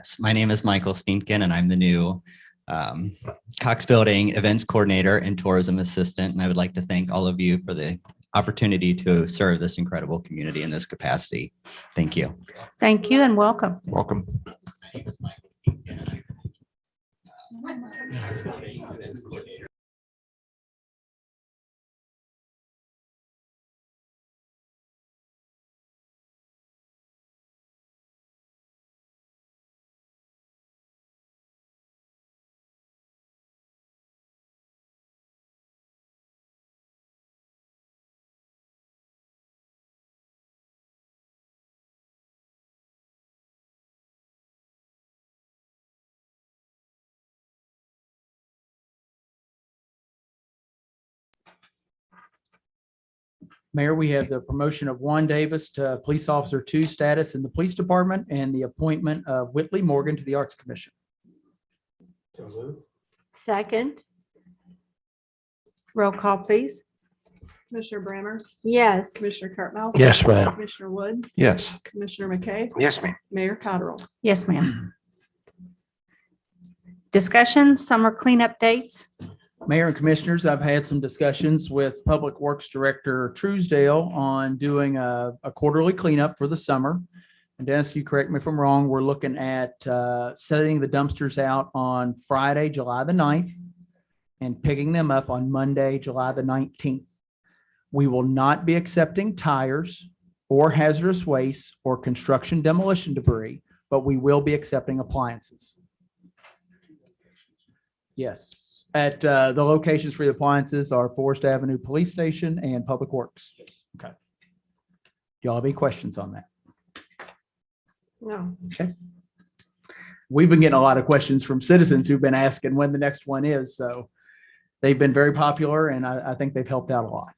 Yes, my name is Michael Steenkin, and I'm the new Cox Building Events Coordinator and Tourism Assistant. And I would like to thank all of you for the opportunity to serve this incredible community in this capacity. Thank you. Thank you and welcome. Welcome. My name is Michael Steenkin, and I'm Cox Building Events Coordinator. Mayor, we have the promotion of Juan Davis to Police Officer 2 status in the Police Department and the appointment of Whitley Morgan to the Arts Commission. Second. Roll call, please. Commissioner Brammer, Yes. Commissioner Cartmel. Yes, ma'am. Commissioner Wood, Yes. Commissioner McKay, Yes, ma'am. Mayor Cottrell. Yes, ma'am. Discussion, summer cleanup dates. Mayor and Commissioners, I've had some discussions with Public Works Director Truesdale on doing a quarterly cleanup for the summer. And Dennis, you correct me if I'm wrong, we're looking at setting the dumpsters out on Friday, July the 9th, and picking them up on Monday, July the 19th. We will not be accepting tires or hazardous waste or construction demolition debris, but we will be accepting appliances. Yes. At the locations for the appliances are Forest Avenue Police Station and Public Works. Okay. Do y'all have any questions on that? No. Okay. We've been getting a lot of questions from citizens who've been asking when the next one is. So they've been very popular and I think they've helped out a lot.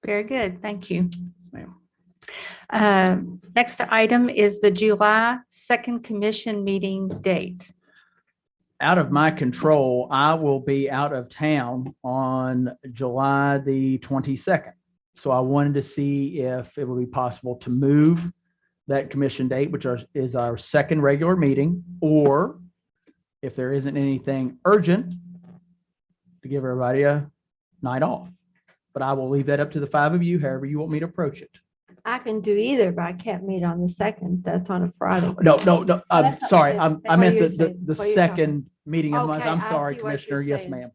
Very good. Thank you. Yes, ma'am. Next item is the July 2nd commission meeting date. Out of my control, I will be out of town on July the 22nd. So I wanted to see if it would be possible to move that commission date, which is our second regular meeting, or if there isn't anything urgent, to give everybody a night off. But I will leave that up to the 5 of you, however you want me to approach it. I can do either, but I can't meet on the 2nd. That's on a Friday. No, I'm That's not sorry. this. I What meant you're the saying. What you're second meeting of the month. Okay, I'm I sorry, see what Commissioner. you're Yes, saying. ma'am.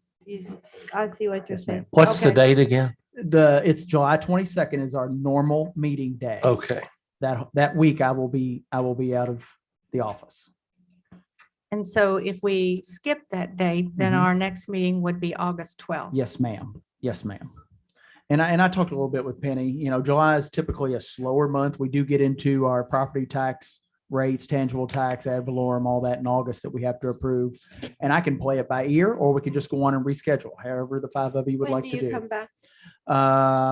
I see what you're Yes, ma'am. saying. What's the Okay. date again? It's July 22nd is our normal meeting day. Okay. That week I will be out of the office. And so if we skip that date, then Mhm. our next meeting would be August 12th. Yes, ma'am. Yes, ma'am. And I talked a little bit with Penny. You know, July is typically a slower month. We do get into our property tax rates, tangible tax, ad valorem, all that in August that we have to approve. And I can play it by ear, or we can just go on and reschedule, however the 5 of you would When like do to you do. come back?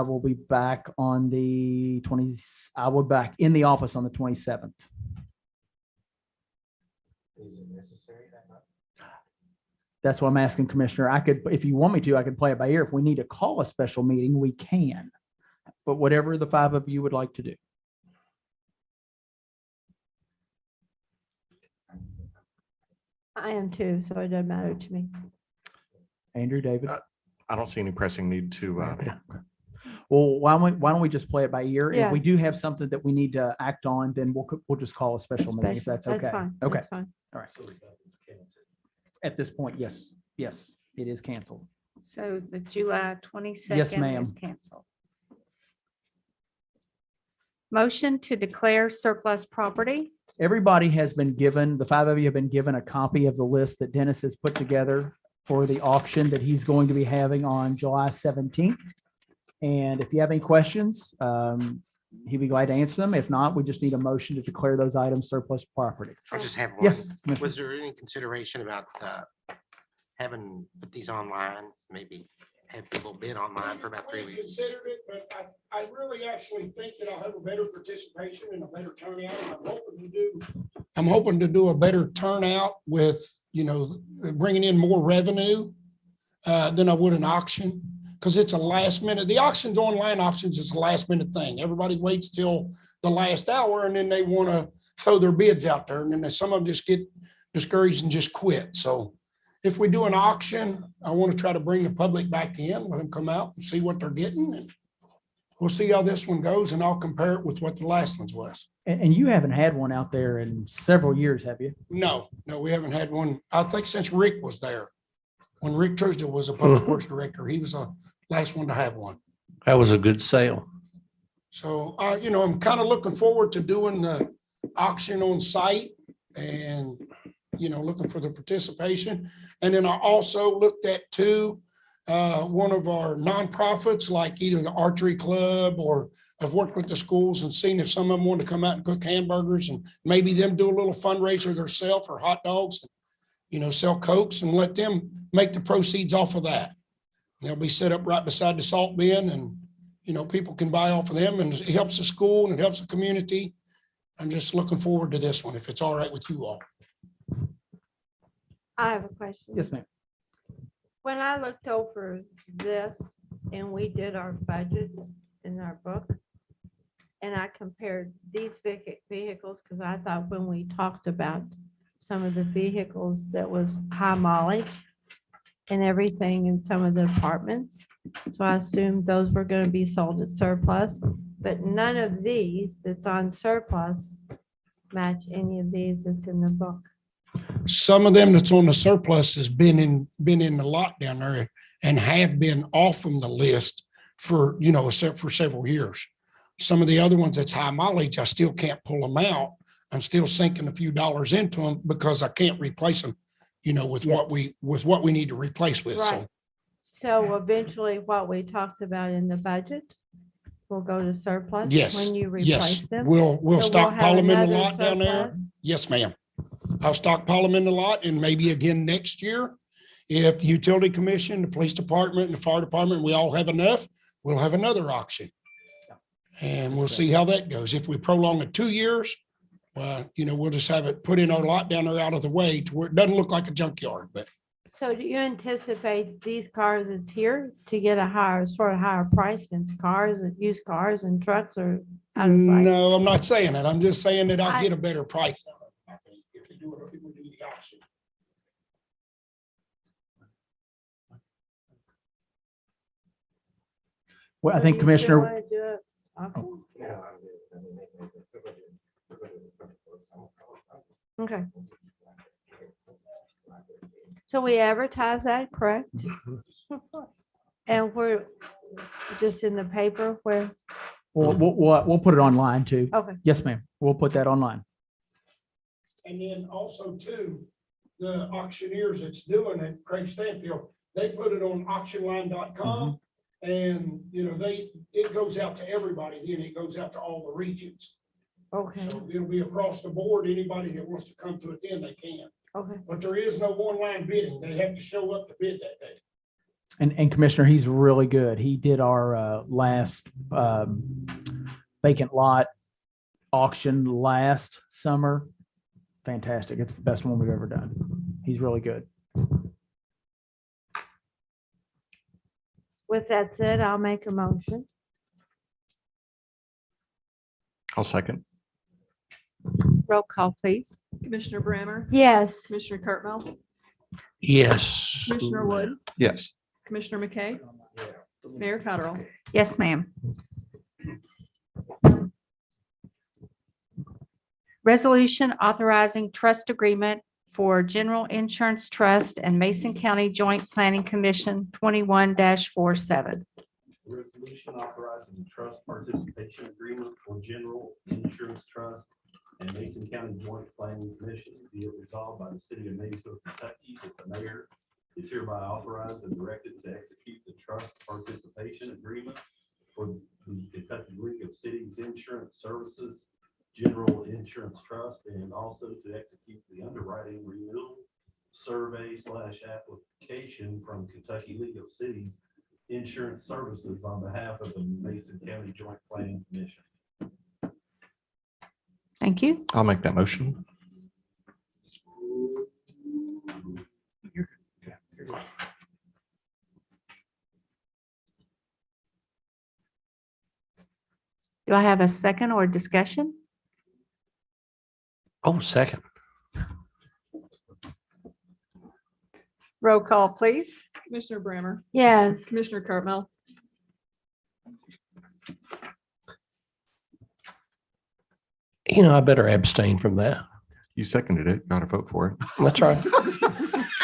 We'll be back on the 20th. I will be back in the office on the 27th. Is it necessary that much? That's what I'm asking, Commissioner. I could, if you want me to, I could play it by ear. If we need to call a special meeting, we can. But whatever the 5 of you would like to do. I am too, so it doesn't matter to me. Andrew, David. I don't see any pressing need to, Well, why don't we just play it by ear? If Yeah. we do have something that we need to act on, then we'll just call a special meeting if that's okay. That's fine. Okay, That's fine. all right. At this point, yes, it is canceled. So the July 22nd Yes, ma'am. is canceled. Motion to declare surplus property. Everybody has been given, the 5 of you have been given a copy of the list that Dennis has put together for the auction that he's going to be having on July 17th. And if you have any questions, he'd be glad to answer them. If not, we just need a motion to declare those items surplus property. I just have one. Yes. Commissioner. Was there any consideration about having put these online, maybe have people bid online for about 3 We weeks? considered it, but I really actually think that I'll have a better participation and a better turnout. And I'm hoping to do a better turnout with, bringing in more revenue than I would an auction. Because it's a last minute, the auctions, online auctions is a last minute thing. Everybody waits till the last hour and then they want to throw their bids out there, and then some of them just get discouraged and just quit. So if we do an auction, I want to try to bring the public back in, let them come out and see what they're getting. And we'll see how this one goes, and I'll compare it with what the last one's was. And you haven't had one out there in several years, have you? No, we haven't had one, I think since Rick was there. When Rick Truesdale was a public works director, he was the last one to have one. That was a good sale. So, I'm kind of looking forward to doing the auction on site and, looking for the participation. And then I also looked at too, one of our nonprofits, like either the archery club, or I've worked with the schools and seen if some of them want to come out and cook hamburgers and maybe them do a little fundraiser themselves or hot dogs, sell Cokes and let them make the proceeds off of that. They'll be set up right beside the salt bin, and, people can buy off of them, and it helps the school and it helps the community. I'm just looking forward to this one, if it's all right with you all. I have a question. Yes, ma'am. When I looked over this and we did our budget in our book, and I compared these vehicles, because I thought when we talked about some of the vehicles that was high mileage and everything in some of the apartments. So I assumed those were going to be sold at surplus, but none of these that's on surplus match any of these that's in the book. Some of them that's on the surplus has been in the lot down there and have been off from the list for, for several years. Some of the other ones that's high mileage, I still can't pull them out. I'm still sinking a few dollars into them because I can't replace them, with what we need to replace with. So Right. So eventually what we talked about in the budget will go to surplus yes, when you replace yes, them. we'll So stockpile have them in the another lot down there. surplus? Yes, ma'am. I'll stockpile them in the lot, and maybe again next year, if the utility commission, the police department, and the fire department, we all have enough, we'll have another auction. And we'll see how that goes. If we prolong it 2 years, we'll just have it put in our lot down there out of the way to where it doesn't look like a junkyard, but So do you anticipate these cars that's here to get a higher price than cars, used cars and trucks are out of sight? no, I'm not saying that. I'm just saying that I'll I- get a better price on it, I think, if we do the auction. Well, I So think do you still Commissioner, wanna do it auction? Okay. So we advertise that, correct? And we're just in the paper where, we'll put it online too. okay, Yes, ma'am. We'll put that online. And then also too, the auctioneers that's doing it, Craig Stanfield, they put it on auctionline.com. And, it goes out to everybody, and it goes out to all the regions. okay, So it'll be across the board. Anybody that wants to come to it, then they can. okay. But there is no online bidding. They have to show up to bid that day. And Commissioner, he's really good. He did our last vacant lot auction last summer. Fantastic. It's the best one we've ever done. He's really good. With that said, I'll make a motion. I'll second. Roll call, please. Commissioner Brammer, Yes. Commissioner Cartmel, Yes. Commissioner Wood, Yes. Commissioner McKay, Mayor Cottrell. Yes, ma'am. Resolution authorizing trust agreement for General Insurance Trust and Mason County Joint Planning Commission 21-47. Resolution authorizing the trust participation agreement for General Insurance Trust and Mason County Joint Planning Commission be it resolved by the city of Maysville, Kentucky, that the mayor is hereby authorized and directed to execute the trust participation agreement for the Kentucky League of Cities Insurance Services General Insurance Trust, and also to execute the underwriting renewal survey / application from Kentucky League of Cities Insurance Services on behalf of the Mason County Joint Planning Commission. Thank you. I'll make that motion. Do I have a second or discussion? Oh, second. Roll call, please. Commissioner Brammer, Yes. Commissioner Cartmel, I better abstain from that. You seconded it. Got to vote for it. That's right.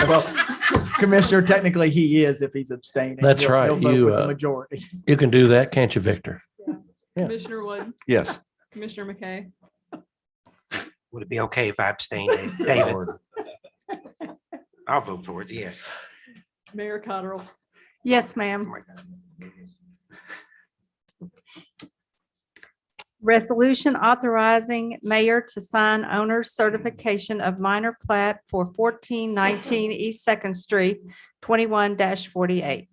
Well, Commissioner, technically he is if he's abstaining. That's He'll- right. he'll vote You, with the majority. You can do that, can't you, Victor? Yeah. Commissioner Wood, Yes. Commissioner McKay, Would it be okay if I abstained, David? I'll vote for it, yes. Mayor Cottrell, Yes, Oh ma'am. my God. Resolution authorizing mayor to sign owner's certification of minor plat for 1419 East Second Street, 21-48.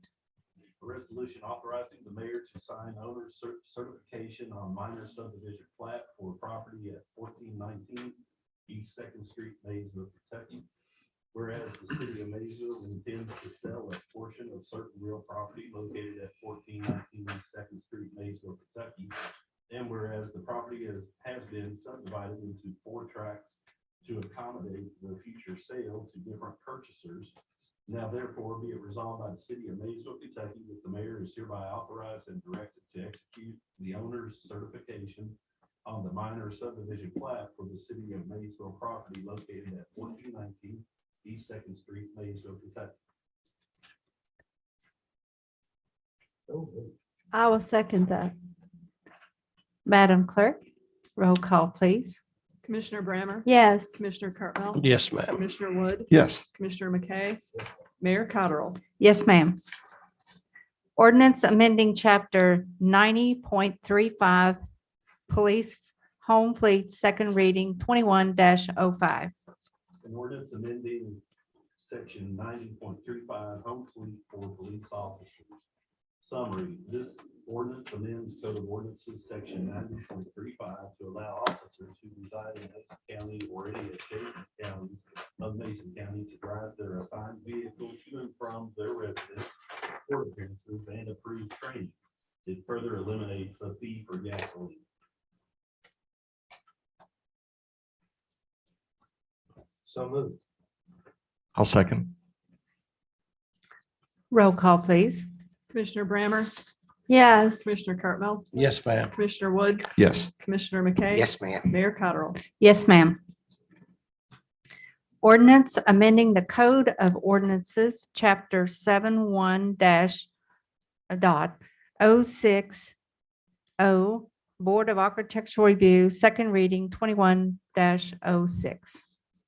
A resolution authorizing the mayor to sign owner's certification on minor subdivision plat for property at 1419 East Second Street, Maysville, Kentucky. Whereas the city of Maysville intends to sell a portion of certain real property located at 1419 East Second Street, Maysville, Kentucky. And whereas the property has been subdivided into 4 tracts to accommodate the future sale to different purchasers. Now therefore be it resolved by the city of Maysville, Kentucky, that the mayor is hereby authorized and directed to execute the owner's certification on the minor subdivision plat for the city of Maysville property located at 1419 East Second Street, Maysville, Kentucky. I will second that. Madam Clerk, roll call, please. Commissioner Brammer, Yes. Commissioner Cartmel, Yes, ma'am. Commissioner Wood, Yes. Commissioner McKay, Mayor Cottrell, Yes, ma'am. Ordinance amending chapter 90.35 Police Home Fleet, second reading, 21-05. An ordinance amending section 90.35 home fleet for police officers. Summary, this ordinance amends Code of Ordinances, section 90.35 to allow officers who reside in Mason County or any adjacent counties of Mason County to drive their assigned vehicle to and from their residence, court appearances, and approved training. It further eliminates a fee for gasoline. So moved. I'll second. Roll call, please. Commissioner Brammer, Yes. Commissioner Cartmel, Yes, ma'am. Commissioner Wood, Yes. Commissioner McKay. Yes, ma'am. Mayor Cottrell, Yes, ma'am. Ordinance amending the Code of Ordinances, Chapter 71 dot 060, Board of Architectural Review, second reading, 21-06.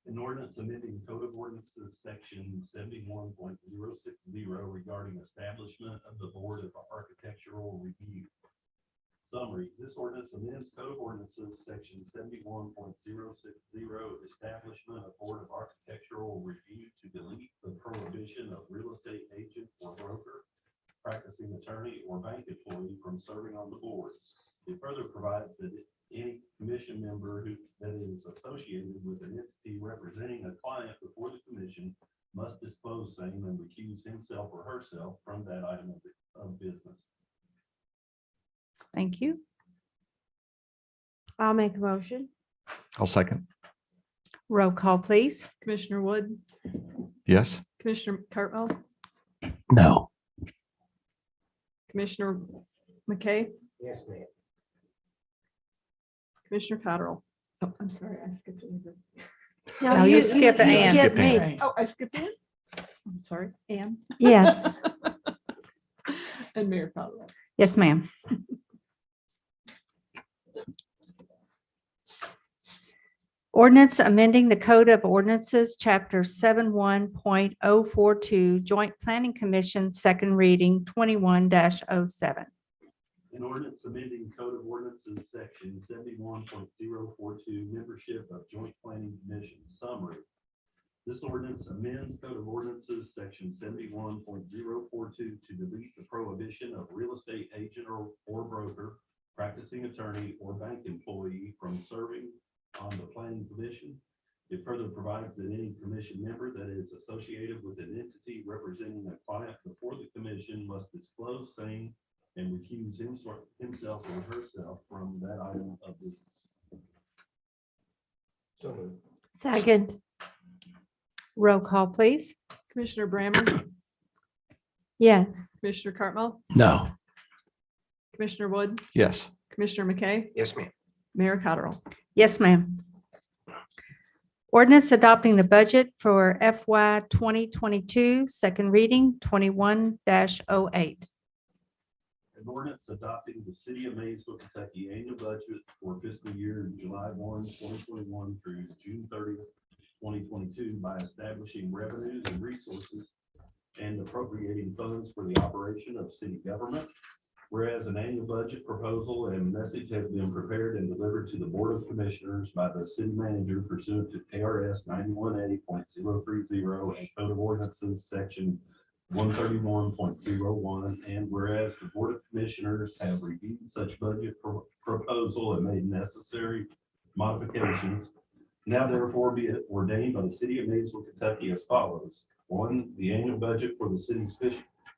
An ordinance amending Code of Ordinances, section 71.060 regarding establishment of the Board of Architectural Review. Summary, this ordinance amends Code of Ordinances, section 71.060, establishment of Board of Architectural Review to delete the prohibition of real estate agent or broker, practicing attorney, or bank employee from serving on the board. It further provides that any commission member that is associated with an entity representing a client before the commission must disclose same and recuse himself or herself from that item of business. Thank you. I'll make a motion. I'll second. Roll call, please. Commissioner Wood, Yes. Commissioner Cartmel, No. Commissioner McKay, Yes, ma'am. Commissioner Cottrell. Oh, I'm sorry, I skipped over. No, you skip Ann. skipped me. Ann. Oh, I skipped it? I'm sorry, Ann. Yes. And Mayor Cottrell. Yes, ma'am. Ordinance amending the Code of Ordinances, Chapter 71.042, Joint Planning Commission, second reading, 21-07. An ordinance amending Code of Ordinances, section 71.042, membership of Joint Planning Commission. Summary. This ordinance amends Code of Ordinances, section 71.042 to delete the prohibition of real estate agent or broker, practicing attorney, or bank employee from serving on the Planning Commission. It further provides that any commission member that is associated with an entity representing a client before the commission must disclose same and recuse himself or herself from that item of business. So moved. Second. Roll call, please. Commissioner Brammer, Yes. Commissioner Cartwell, No. Commissioner Wood, Yes. Commissioner McKay, Yes, ma'am. Mayor Cottrell. Yes, ma'am. Ordinance adopting the budget for FY 2022, second reading, 21-08. An ordinance adopting the city of Maysville, Kentucky annual budget for fiscal year July 1, 2021 through June 30th, 2022 by establishing revenues and resources and appropriating funds for the operation of city government. Whereas an annual budget proposal and message have been prepared and delivered to the Board of Commissioners by the city manager pursuant to KRS 91A.030 and Code of Ordinances, section 131.01, and whereas the Board of Commissioners have reviewed such budget proposal and made necessary modifications, now therefore be it ordained by the city of Maysville, Kentucky as follows. One, the annual budget for the city's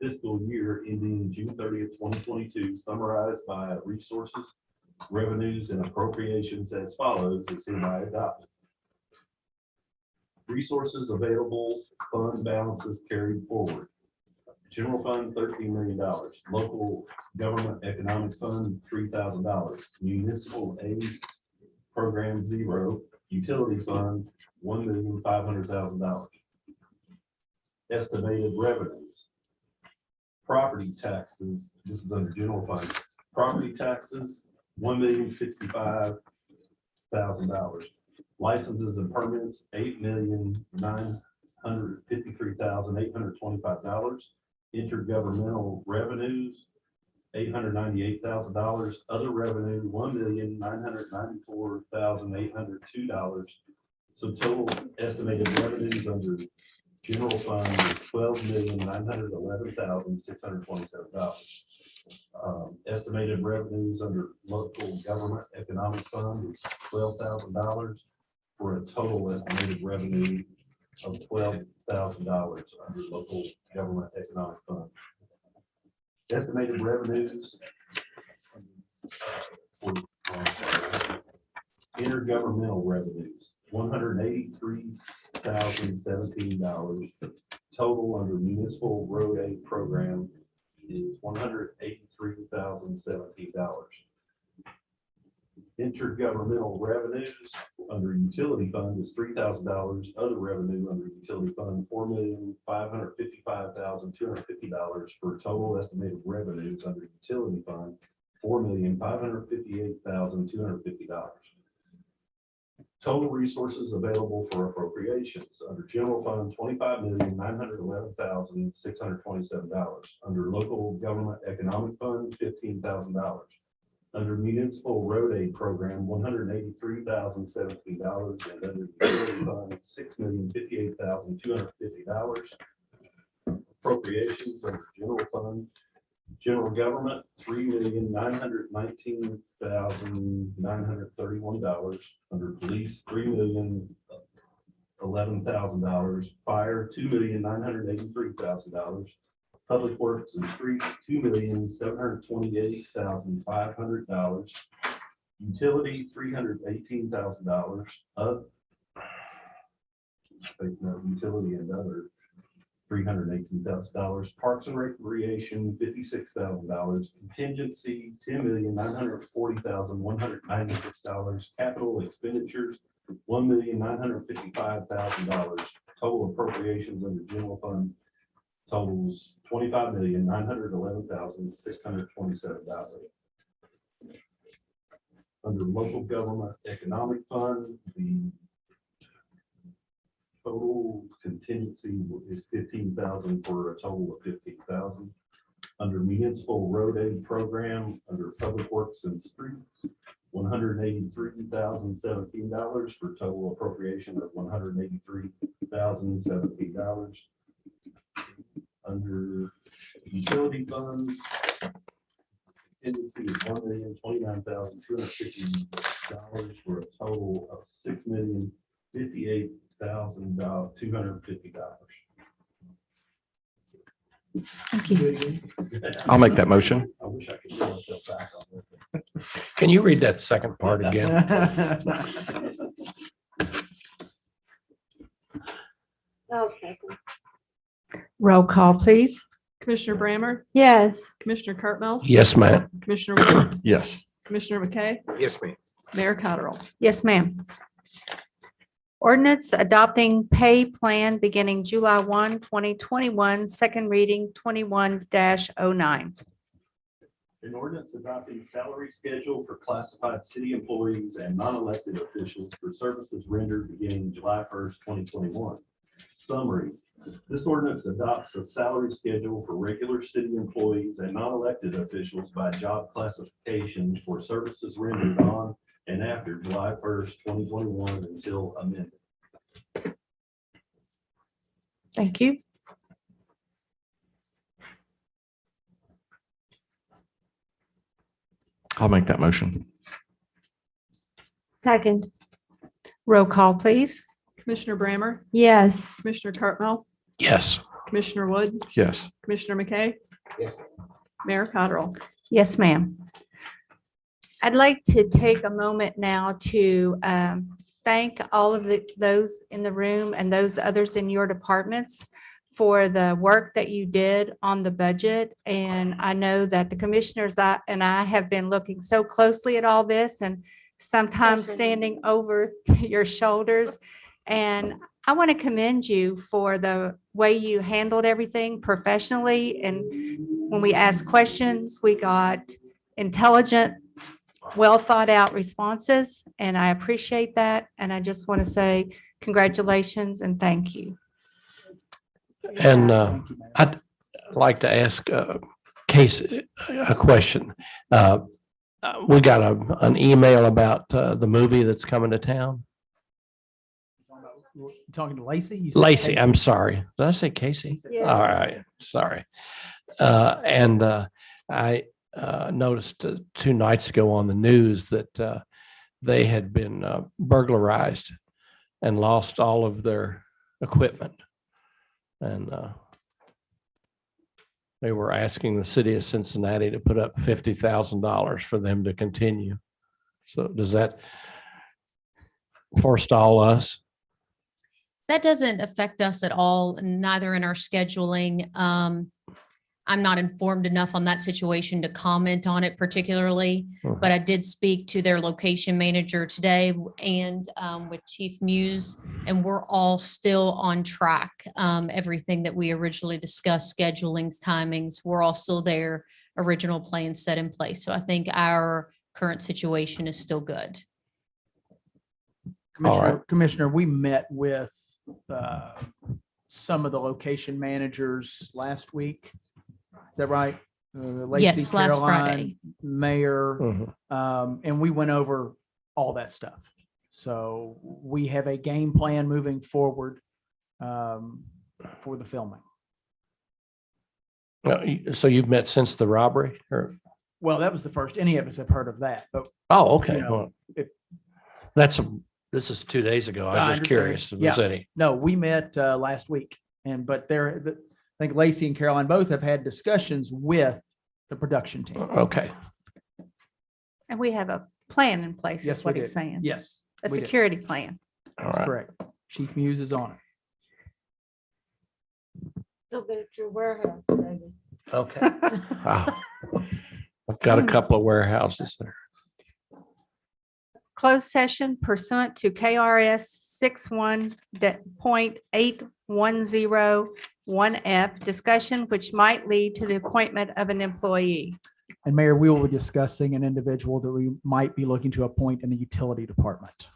fiscal year ending June 30th, 2022, summarized by resources, revenues, and appropriations as follows is hereby adopted. Resources available, fund balances carried forward. General fund, $13 million. Local government economic fund, $3,000. Municipal aid program, 0. Utility fund, $1,500,000. Estimated revenues. Property taxes, this is under general fund. Property taxes, $1,065,000. Licenses and permits, $8,953,825. Intergovernmental revenues, $898,000. Other revenue, $1,994,802. So total estimated revenues under general fund is $12,911,627. Estimated revenues under local government economic fund is $12,000 for a total estimated revenue of $12,000 under local government economic fund. Estimated revenues for intergovernmental revenues, $183,017. Total under municipal road aid program is $183,017. Intergovernmental revenues under utility fund is $3,000. Other revenue under utility fund, $4,555,250 for a total estimated revenues under utility fund, $4,558,250. Total resources available for appropriations under general fund, $25,911,627. Under local government economic fund, $15,000. Under municipal road aid program, $183,017, and under utility fund, $6,058,250. Appropriations under general fund, general government, $3,919,931. Under police, $3,011,000. Fire, $2,983,000. Public works and streets, $2,728,500. Utility, $318,000. Utility and other, $318,000. Parks and Recreation, $56,000. Contingency, $10,940,196. Capital expenditures, $1,955,000. Total appropriations under general fund totals $25,911,627. Under local government economic fund, the total contingency is $15,000 for a total of $15,000. Under municipal road aid program, under public works and streets, $183,017 for total appropriation of $183,017. Under utility funds, contingency is $1,029,250 for a total of $6,058,250. Thank you. I'll make that motion. I wish I could get myself back on this. Can you read that second part again? I'll second. Roll call, please. Commissioner Brammer, Yes. Commissioner Cartmel, Yes, ma'am. Commissioner Wood, Yes. Commissioner McKay, Yes, ma'am. Mayor Cottrell. Yes, ma'am. Ordinance adopting pay plan beginning July 1, 2021, second reading 21-09. An ordinance adopting salary schedule for classified city employees and non-elected officials for services rendered beginning July 1st, 2021. Summary. This ordinance adopts a salary schedule for regular city employees and non-elected officials by job classification for services rendered on and after July 1st, 2021 until amended. Thank you. I'll make that motion. Second. Roll call, please. Commissioner Brammer, Yes. Commissioner Cartmel, Yes. Commissioner Wood, Yes. Commissioner McKay, Yes, ma'am. Mayor Cottrell. Yes, ma'am. I'd like to take a moment now to thank all of those in the room and those others in your departments for the work that you did on the budget. And I know that the commissioners and I have been looking so closely at all this and sometimes standing over your shoulders. And I want to commend you for the way you handled everything professionally. And when we asked questions, we got intelligent, well thought out responses. And I appreciate that. And I just want to say congratulations and thank you. And Thank you, Mayor. I'd like to ask Casey a question. We got an email about the movie that's coming to town. You talking to Lacey? You said Lacey, Casey. I'm sorry. Did I say Casey? Yeah. All right, sorry. And I noticed 2 nights ago on the news that they had been burglarized and lost all of their equipment. And they were asking the city of Cincinnati to put up $50,000 for them to continue. So does that forestall us? That doesn't affect us at all, neither in our scheduling. I'm not informed enough on that situation to comment on it particularly, Mhm. but I did speak to their location manager today and with Chief Muse, and we're all still on track. Everything that we originally discussed, schedulings, timings, we're all still there, original plan set in place. So I think our current situation is still good. Commissioner, we met with some of the location managers last week. Is that right? Lacey, Yes, last Caroline, Friday. Mayor, Mhm. and we went over all that stuff. So we have a game plan moving forward for the filming. So you've met since the robbery or? Well, that was the first any of us have heard of that, but Oh, okay. You know, Well, if- this is 2 days ago. I I was just curious. understand. If there's Yeah. any. no, we met last week but I think Lacey and Caroline both have had discussions with the production team. Okay. And we have a plan in place, Yes, is we what he's did. saying. Yes. A we did. security plan. All That's right. correct. Chief Muse is on it. Still be at your warehouse, baby. Okay. Wow. I've got a couple of warehouses there. Closed session pursuant to KRS 61.8101F, discussion which might lead to the appointment of an employee. And Mayor, we will be discussing an individual that we might be looking to appoint in the utility department.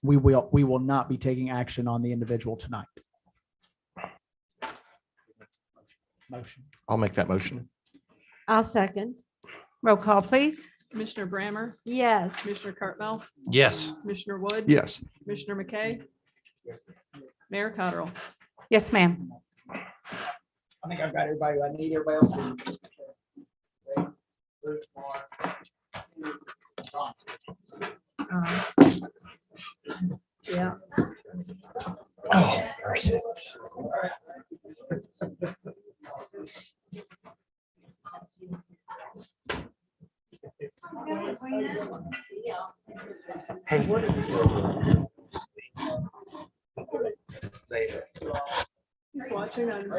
We will not be taking action on the individual tonight. Motion. I'll make that motion. I'll second. Roll call, please. Commissioner Brammer, Yes. Commissioner Cartmel, Yes. Commissioner Wood. Yes. Commissioner McKay, Yes, ma'am. Mayor Cottrell. Yes, ma'am. I think I've got everybody I need. Everybody else. Yeah. Oh, mercy. Hey, what are you doing? He's watching on,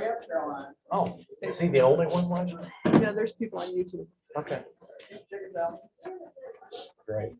Oh, is he the only one watching? yeah, there's people on YouTube. Okay. Great.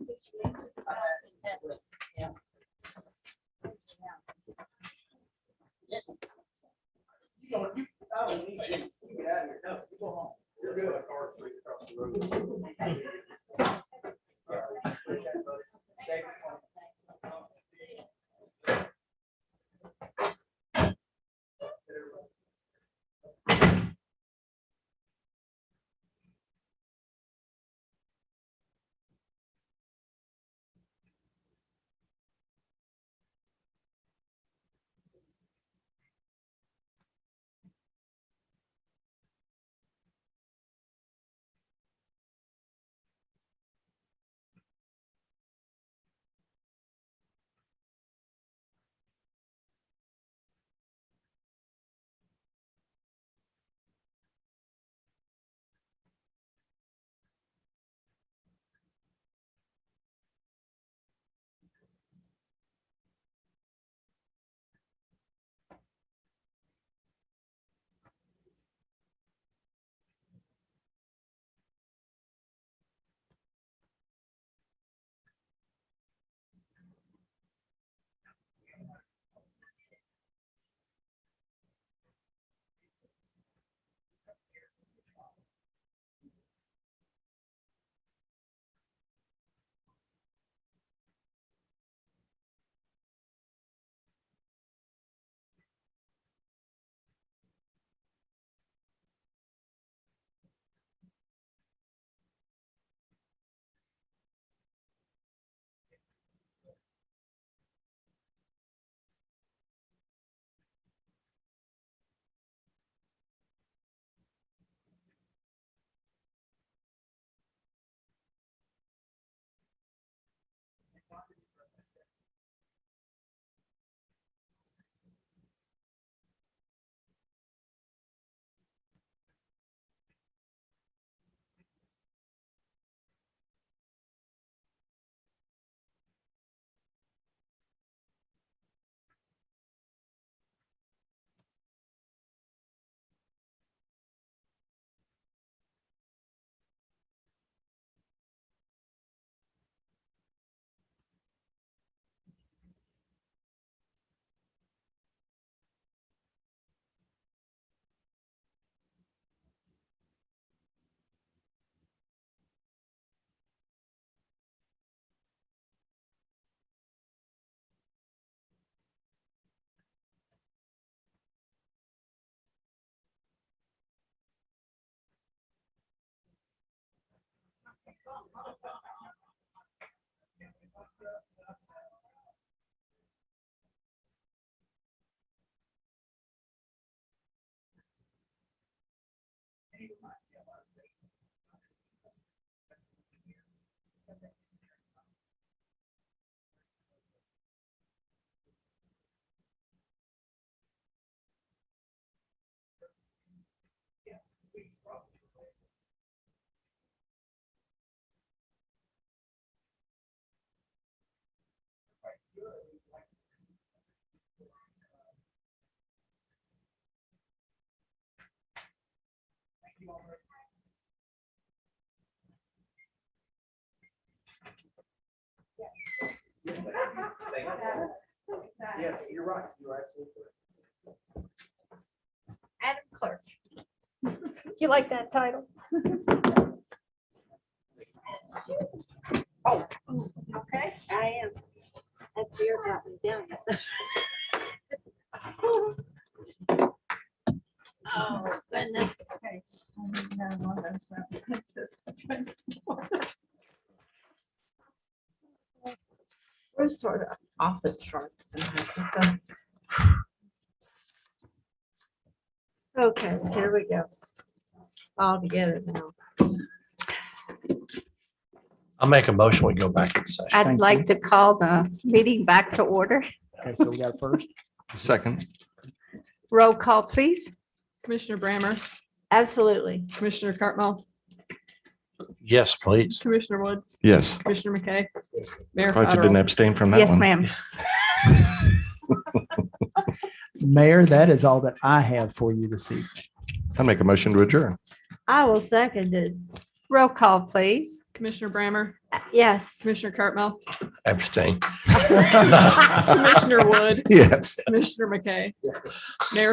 Yes, you're right. You're absolutely correct. Adam Clerk. Do you like that title? Oh, okay, I am. That beer brought me down. Oh, goodness. We're sort of off the charts. Okay, here we go. All together now. I'll make a motion. We go back into session. I'd Thank like you. to call the meeting back to order. Okay, so we got first. Second. Roll call, please. Commissioner Brammer, Absolutely. Commissioner Cartwell, Yes, please. Commissioner Wood, Yes. Commissioner McKay, Mayor Quite you didn't Cottrell. abstain from that Yes, one. ma'am. Mayor, that is all that I have for you this evening. I make a motion to adjourn. I will second it. Roll call, please. Commissioner Brammer, Yes. Commissioner Cartmel, Abstain. Commissioner Wood, Yes. Commissioner McKay. Mayor